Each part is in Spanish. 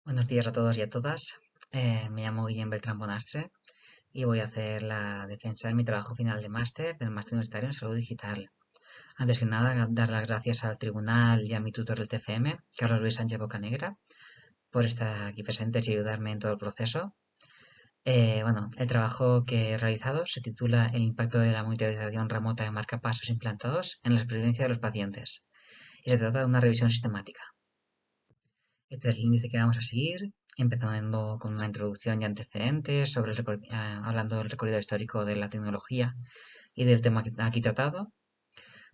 Buenos días a todos y a todas. Me llamo Guillem Beltrán Bonastre y voy a hacer la defensa de mi trabajo final de máster del máster universitario en salud digital. Antes que nada, dar las gracias al tribunal y a mi tutor del TFM, Carlos Luis Sánchez Bocanegra, por estar aquí presentes y ayudarme en todo el proceso. El trabajo que he realizado se titula El impacto de la monitorización remota de marcapasos implantados en la supervivencia de los pacientes y se trata de una revisión sistemática. Este es el índice que vamos a seguir, empezando con una introducción y antecedentes sobre hablando del recorrido histórico de la tecnología y del tema aquí tratado.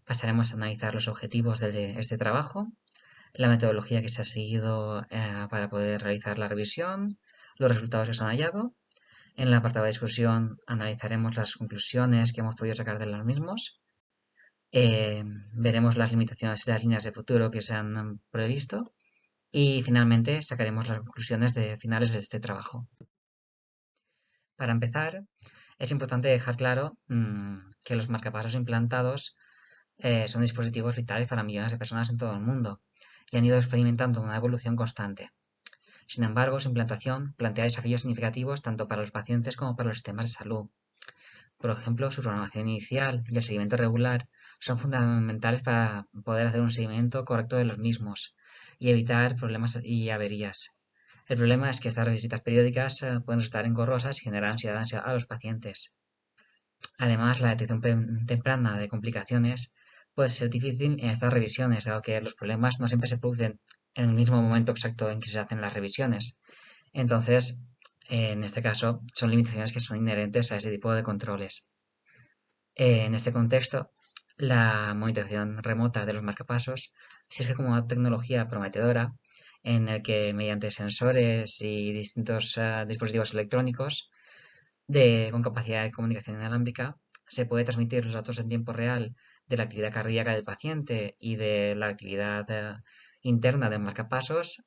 Pasaremos a analizar los objetivos de este trabajo, la metodología que se ha seguido para poder realizar la revisión, los resultados que se han hallado. En el apartado de discusión analizaremos las conclusiones que hemos podido sacar de los mismos. Veremos las limitaciones y las líneas de futuro que se han previsto. Y finalmente sacaremos las conclusiones finales de este trabajo. Para empezar, es importante dejar claro que los marcapasos implantados son dispositivos vitales para millones de personas en todo el mundo y han ido experimentando una evolución constante. Sin embargo, su implantación plantea desafíos significativos tanto para los pacientes como para los sistemas de salud. Por ejemplo, su programación inicial y el seguimiento regular son fundamentales para poder hacer un seguimiento correcto de los mismos y evitar problemas y averías. El problema es que estas visitas periódicas pueden resultar engorrosas y generar ansiedad a los pacientes. Además, la detección temprana de complicaciones puede ser difícil en estas revisiones, dado que los problemas no siempre se producen en el mismo momento exacto en que se hacen las revisiones. Entonces, en este caso, son limitaciones que son inherentes a este tipo de controles. En este contexto, la monitorización remota de los marcapasos sirve como una tecnología prometedora en el que mediante sensores y distintos dispositivos electrónicos con capacidad de comunicación inalámbrica se puede transmitir los datos en tiempo real de la actividad cardíaca del paciente y de la actividad interna del marcapasos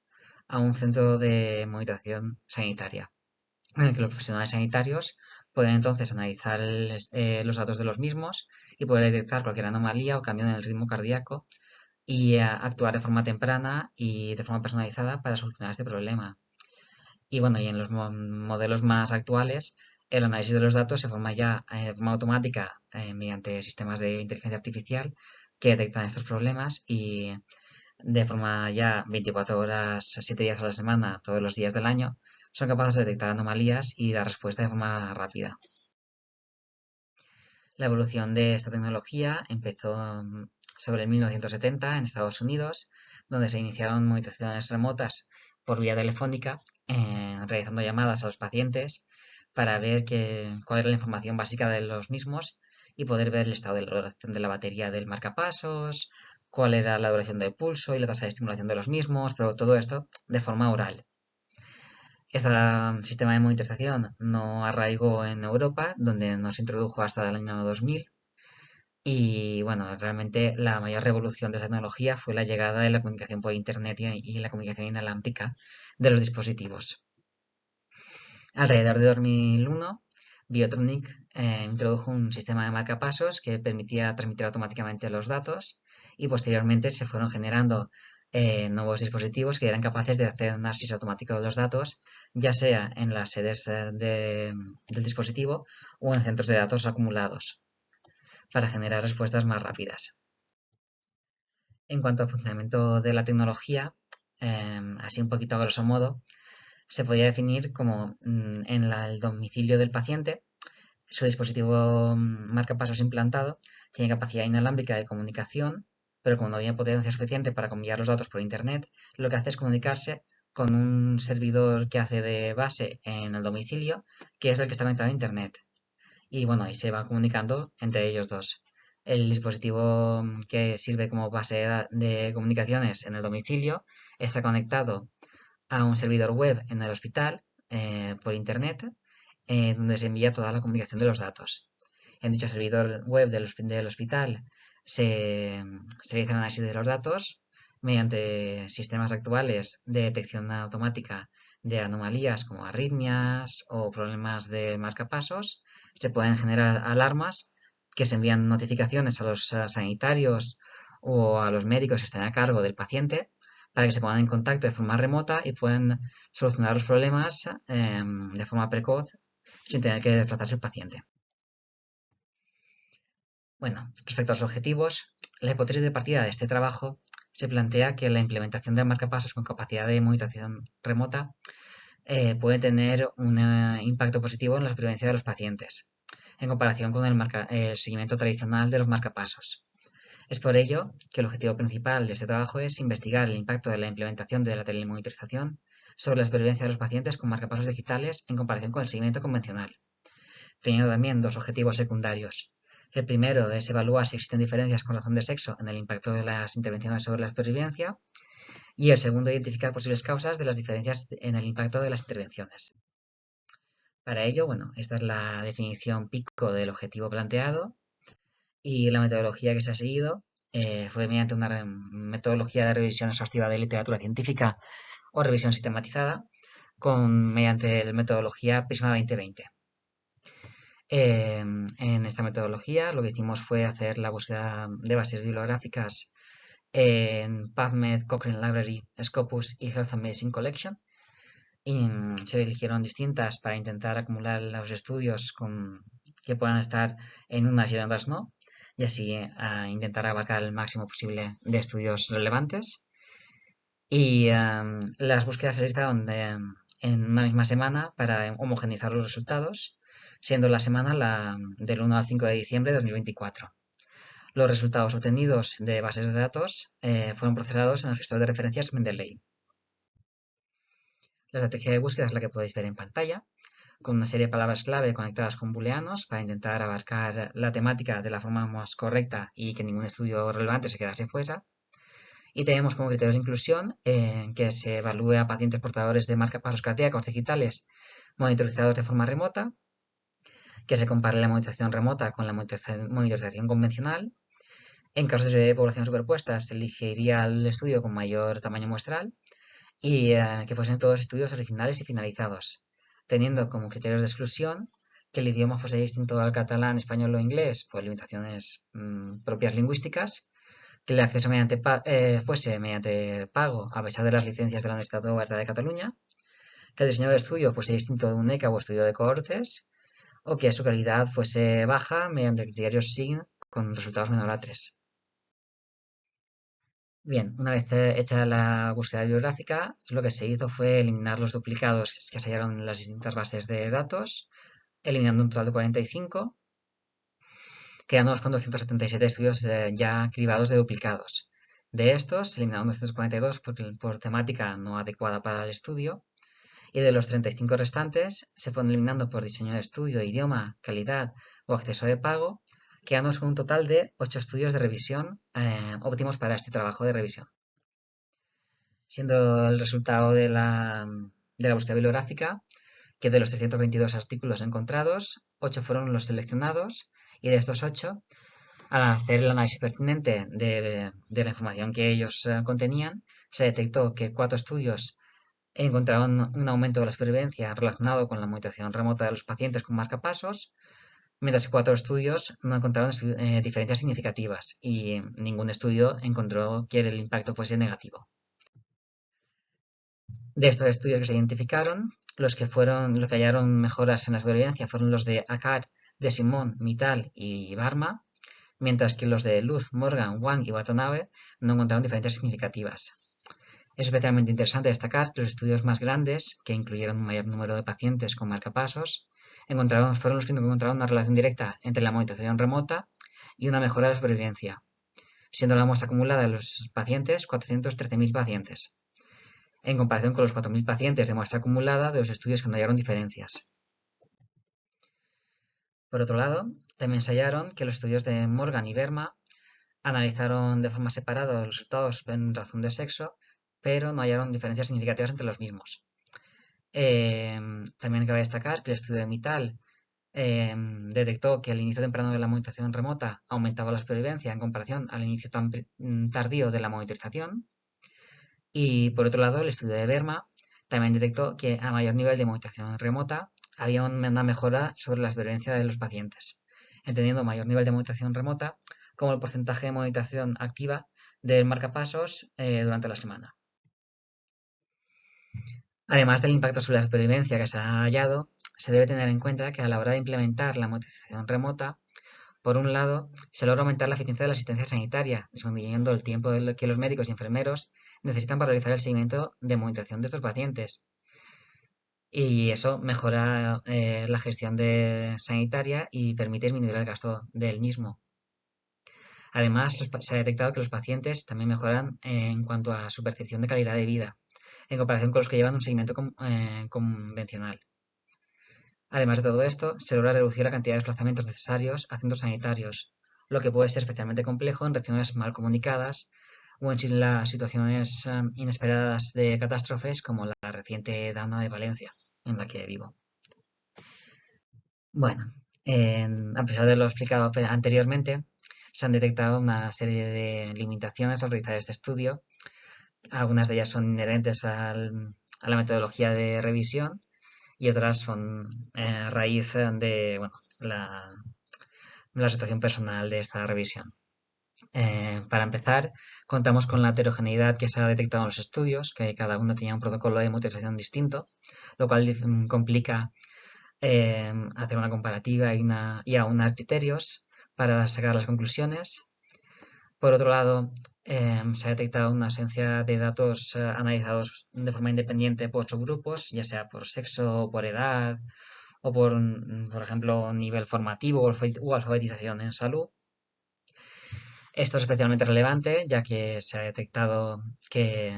a un centro de monitorización sanitaria, en el que los profesionales sanitarios pueden entonces analizar los datos de los mismos y poder detectar cualquier anomalía o cambio en el ritmo cardíaco y actuar de forma temprana y de forma personalizada para solucionar este problema. Y bueno, y en los modelos más actuales, el análisis de los datos se forma ya de forma automática mediante sistemas de inteligencia artificial que detectan estos problemas y de forma ya 24 horas, 7 días a la semana, todos los días del año, son capaces de detectar anomalías y dar respuesta de forma rápida. La evolución de esta tecnología empezó sobre el 1970 en Estados Unidos, donde se iniciaron monitorizaciones remotas por vía telefónica, realizando llamadas a los pacientes para ver cuál era la información básica de los mismos y poder ver el estado de la duración de la batería del marcapasos, cuál era la duración del pulso y la tasa de estimulación de los mismos, pero todo esto de forma oral. Este sistema de monitorización no arraigó en Europa, donde no se introdujo hasta el año 2000. Y bueno, realmente la mayor revolución de esta tecnología fue la llegada de la comunicación por Internet y la comunicación inalámbrica de los dispositivos. Alrededor de 2001, Biotronic introdujo un sistema de marcapasos que permitía transmitir automáticamente los datos y posteriormente se fueron generando nuevos dispositivos que eran capaces de hacer análisis automático de los datos, ya sea en las sedes del dispositivo o en centros de datos acumulados, para generar respuestas más rápidas. En cuanto al funcionamiento de la tecnología, así un poquito a grosso modo, se podría definir como en el domicilio del paciente, su dispositivo marcapasos implantado tiene capacidad inalámbrica de comunicación, pero como no tiene potencia suficiente para enviar los datos por Internet, lo que hace es comunicarse con un servidor que hace de base en el domicilio, que es el que está conectado a Internet. Y bueno, ahí se va comunicando entre ellos dos. El dispositivo que sirve como base de comunicaciones en el domicilio está conectado a un servidor web en el hospital por internet, donde se envía toda la comunicación de los datos. En dicho servidor web del hospital se realiza el análisis de los datos mediante sistemas actuales de detección automática de anomalías como arritmias o problemas de marcapasos. Se pueden generar alarmas que se envían notificaciones a los sanitarios o a los médicos que estén a cargo del paciente para que se pongan en contacto de forma remota y puedan solucionar los problemas de forma precoz sin tener que desplazarse el paciente. Bueno, respecto a los objetivos, la hipótesis de partida de este trabajo se plantea que la implementación de marcapasos con capacidad de monitorización remota puede tener un impacto positivo en la supervivencia de los pacientes, en comparación con el seguimiento tradicional de los marcapasos. Es por ello que el objetivo principal de este trabajo es investigar el impacto de la implementación de la telemonitorización sobre la supervivencia de los pacientes con marcapasos digitales en comparación con el seguimiento convencional, teniendo también dos objetivos secundarios. El primero es evaluar si existen diferencias con razón de sexo en el impacto de las intervenciones sobre la supervivencia, y el segundo, identificar posibles causas de las diferencias en el impacto de las intervenciones. Para ello, bueno, esta es la definición pico del objetivo planteado, y la metodología que se ha seguido fue mediante una metodología de revisión exhaustiva de literatura científica o revisión sistematizada mediante la metodología Prisma 2020. En esta metodología lo que hicimos fue hacer la búsqueda de bases bibliográficas en PubMed, Cochrane Library, Scopus y Health and Medicine Collection, y se eligieron distintas para intentar acumular los estudios que puedan estar en unas y en otras no, y así intentar abarcar el máximo posible de estudios relevantes. Y las búsquedas se realizaron en una misma semana para homogeneizar los resultados, siendo la semana del 1 al 5 de diciembre de 2024. Los resultados obtenidos de bases de datos fueron procesados en el gestor de referencias Mendeley. La estrategia de búsqueda es la que podéis ver en pantalla, con una serie de palabras clave conectadas con booleanos para intentar abarcar la temática de la forma más correcta y que ningún estudio relevante se quedase fuera. Y tenemos como criterios de inclusión que se evalúe a pacientes portadores de marcapasos cardíacos digitales monitorizados de forma remota, que se compare la monitorización remota con la monitorización convencional. En casos de población superpuesta se elegiría el estudio con mayor tamaño muestral y que fuesen todos estudios originales y finalizados, teniendo como criterios de exclusión que el idioma fuese distinto al catalán, español o inglés por limitaciones propias lingüísticas, que el acceso fuese mediante pago a pesar de las licencias de la Universidad Oberta de Cataluña, que el diseño del estudio fuese distinto de un ECA o estudio de cohortes, o que su calidad fuese baja mediante criterios SIGN con resultados menor a 3. Bien, una vez hecha la búsqueda bibliográfica, lo que se hizo fue eliminar los duplicados que se hallaron en las distintas bases de datos, eliminando un total de 45, quedándonos con 277 estudios ya cribados de duplicados. De estos, se eliminaron 242 por temática no adecuada para el estudio, y de los 35 restantes se fueron eliminando por diseño de estudio, idioma, calidad o acceso de pago, quedándonos con un total de 8 estudios de revisión óptimos para este trabajo de revisión. Siendo el resultado de la búsqueda bibliográfica que de los 322 artículos encontrados, 8 fueron los seleccionados, y de estos 8, al hacer el análisis pertinente de la información que ellos contenían, se detectó que 4 estudios encontraron un aumento de la supervivencia relacionado con la monitorización remota de los pacientes con marcapasos, mientras que 4 estudios no encontraron diferencias significativas y ningún estudio encontró que el impacto fuese negativo. De estos estudios que se identificaron, los que hallaron mejoras en la supervivencia fueron los de Akar, de Simón, Mittal y Barma, mientras que los de Luz, Morgan, Wang y Watanabe no encontraron diferencias significativas. Es especialmente interesante destacar que los estudios más grandes, que incluyeron un mayor número de pacientes con marcapasos, fueron los que encontraron una relación directa entre la monitorización remota y una mejora de la supervivencia, siendo la muestra acumulada de los pacientes 413.000 pacientes, en comparación con los 4.000 pacientes de muestra acumulada de los estudios que no hallaron diferencias. Por otro lado, también se hallaron que los estudios de Morgan y Verma analizaron de forma separada los resultados en razón de sexo, pero no hallaron diferencias significativas entre los mismos. También cabe destacar que el estudio de Mittal detectó que al inicio temprano de la monitorización remota aumentaba la supervivencia en comparación al inicio tan tardío de la monitorización. Y por otro lado, el estudio de Verma también detectó que a mayor nivel de monitorización remota había una mejora sobre la supervivencia de los pacientes, entendiendo mayor nivel de monitorización remota como el porcentaje de monitorización activa del marcapasos durante la semana. Además del impacto sobre la supervivencia que se ha hallado, se debe tener en cuenta que a la hora de implementar la monitorización remota, por un lado, se logra aumentar la eficiencia de la asistencia sanitaria, disminuyendo el tiempo que los médicos y enfermeros necesitan para realizar el seguimiento de monitorización de estos pacientes. Y eso mejora la gestión sanitaria y permite disminuir el gasto del mismo. Además, se ha detectado que los pacientes también mejoran en cuanto a su percepción de calidad de vida, en comparación con los que llevan un seguimiento convencional. Además de todo esto, se logra reducir la cantidad de desplazamientos necesarios a centros sanitarios, lo que puede ser especialmente complejo en regiones mal comunicadas o en las situaciones inesperadas de catástrofes como la reciente Dana de Valencia, en la que vivo. Bueno, a pesar de lo explicado anteriormente, se han detectado una serie de limitaciones al realizar este estudio. Algunas de ellas son inherentes a la metodología de revisión y otras son raíz de la situación personal de esta revisión. Para empezar, contamos con la heterogeneidad que se ha detectado en los estudios, que cada uno tenía un protocolo de monitorización distinto, lo cual complica hacer una comparativa y aunar criterios para sacar las conclusiones. Por otro lado, se ha detectado una ausencia de datos analizados de forma independiente por subgrupos, ya sea por sexo o por edad, o por ejemplo, nivel formativo o alfabetización en salud. Esto es especialmente relevante ya que se ha detectado que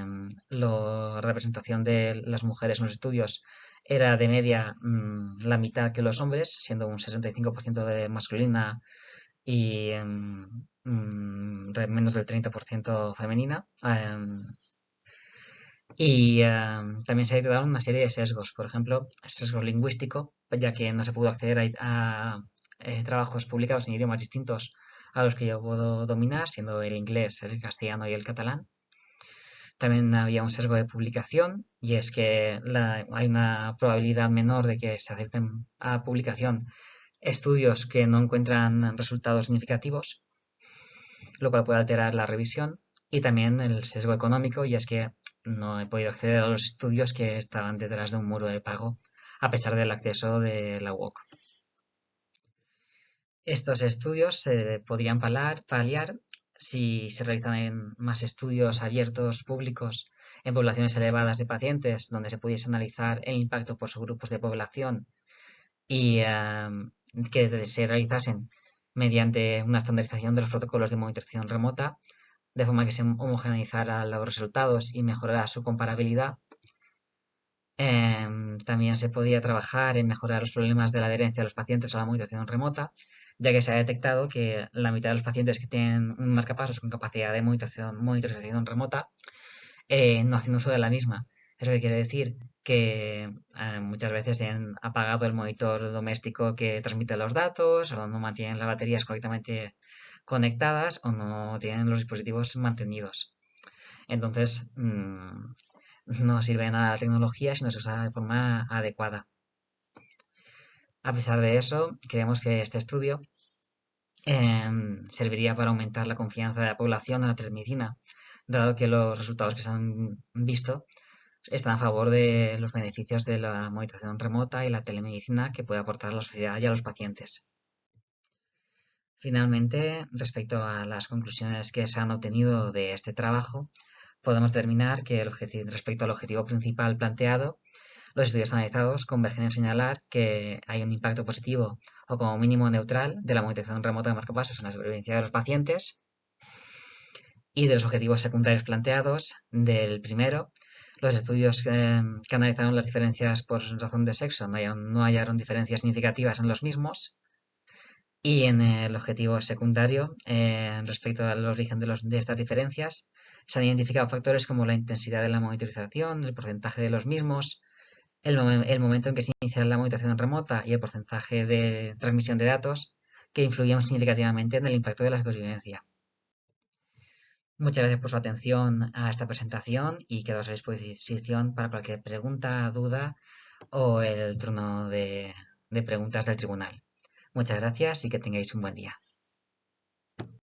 la representación de las mujeres en los estudios era de media la mitad que los hombres, siendo un 65% de masculina y menos del 30% femenina. Y también se ha detectado una serie de sesgos, por ejemplo, sesgo lingüístico, ya que no se pudo acceder a trabajos publicados en idiomas distintos a los que yo puedo dominar, siendo el inglés, el castellano y el catalán. También había un sesgo de publicación, y es que hay una probabilidad menor de que se acepten a publicación estudios que no encuentran resultados significativos, lo cual puede alterar la revisión. Y también el sesgo económico, y es que no he podido acceder a los estudios que estaban detrás de un muro de pago, a pesar del acceso de la UOC. Estos estudios se podrían paliar si se realizan más estudios abiertos, públicos, en poblaciones elevadas de pacientes, donde se pudiese analizar el impacto por subgrupos de población y que se realizasen mediante una estandarización de los protocolos de monitorización remota, de forma que se homogeneizaran los resultados y mejorara su comparabilidad. También se podía trabajar en mejorar los problemas de la adherencia de los pacientes a la monitorización remota, ya que se ha detectado que la mitad de los pacientes que tienen un marcapasos con capacidad de monitorización remota no hacen uso de la misma. ¿Eso qué quiere decir? Que muchas veces tienen apagado el monitor doméstico que transmite los datos, o no mantienen las baterías correctamente conectadas, o no tienen los dispositivos mantenidos. Entonces, no sirve de nada la tecnología si no se usa de forma adecuada. A pesar de eso, creemos que este estudio serviría para aumentar la confianza de la población en la telemedicina, dado que los resultados que se han visto están a favor de los beneficios de la monitorización remota y la telemedicina que puede aportar a la sociedad y a los pacientes. Finalmente, respecto a las conclusiones que se han obtenido de este trabajo, podemos determinar que respecto al objetivo principal planteado, los estudios analizados convergen en señalar que hay un impacto positivo o como mínimo neutral de la monitorización remota de marcapasos en la supervivencia de los pacientes. Y de los objetivos secundarios planteados, del primero, los estudios que analizaron las diferencias por razón de sexo no hallaron diferencias significativas en los mismos. Y en el objetivo secundario, respecto al origen de estas diferencias, se han identificado factores como la intensidad de la monitorización, el porcentaje de los mismos, el momento en que se inicia la monitorización remota y el porcentaje de transmisión de datos que influyen significativamente en el impacto de la supervivencia. Muchas gracias por su atención a esta presentación y quedo a su disposición para cualquier pregunta, duda o el turno de preguntas del tribunal. Muchas gracias y que tengáis un buen día.